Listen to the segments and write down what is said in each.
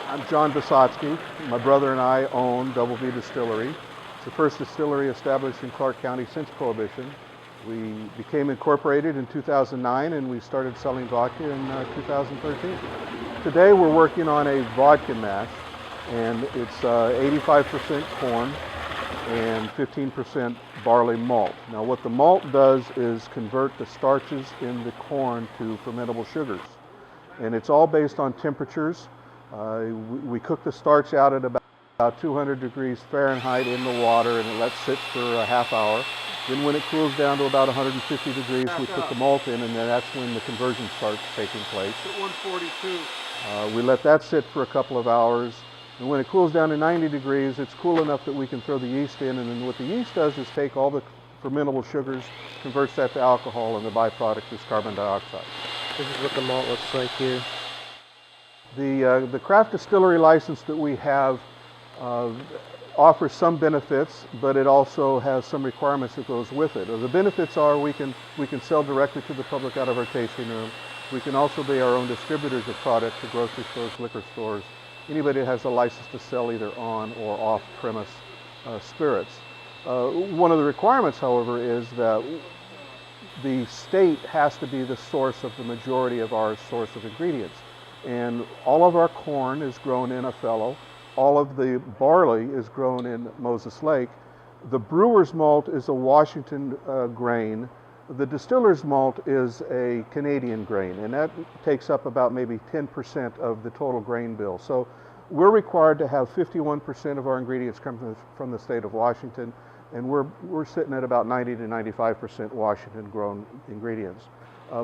I'm John Bisotsky. My brother and I own V Distillery. It's the first distillery established in Clark County since Prohibition. We became incorporated in 2009 and we started selling vodka in 2013. Today we're working on a vodka mash, and it's 85% corn and 15% barley malt. Now what the malt does is convert the starches in the corn to fermentable sugars. And it's all based on temperatures. We cook the starch out at about 200 degrees Fahrenheit in the water, and it lets sit for a half hour. Then when it cools down to about 150 degrees, we put the malt in, and then that's when the conversion starts taking place. At 142. We let that sit for a couple of hours. And when it cools down to 90 degrees, it's cool enough that we can throw the yeast in. And then what the yeast does is take all the fermentable sugars, converts that to alcohol, and the byproduct is carbon dioxide. This is what the malt looks like here. The craft distillery license that we have offers some benefits, but it also has some requirements that goes with it. The benefits are we can sell directly to the public out of our tasting room. We can also be our own distributors of product to grocery stores, liquor stores, anybody that has a license to sell either on or off-premise spirits. One of the requirements, however, is that the state has to be the source of the majority of our source of ingredients. And all of our corn is grown in Othello. All of the barley is grown in Moses Lake. The brewer's malt is a Washington grain. The distiller's malt is a Canadian grain, and that takes up about maybe 10% of the total grain bill. So we're required to have 51% of our ingredients come from the state of Washington, and we're sitting at about 90 to 95% Washington grown ingredients.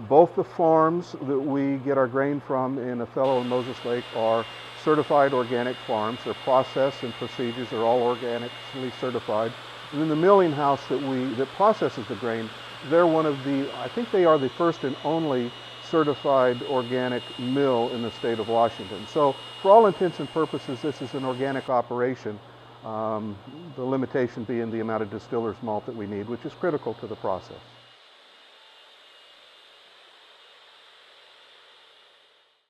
Both the farms that we get our grain from in Othello and Moses Lake are certified organic farms. Their process and procedures are all organically certified. And then the milling house that processes the grain, they're one of the, I think they are the first and only certified organic mill in the state of Washington. So for all intents and purposes, this is an organic operation. The limitation being the amount of distiller's malt that we need, which is critical to the process.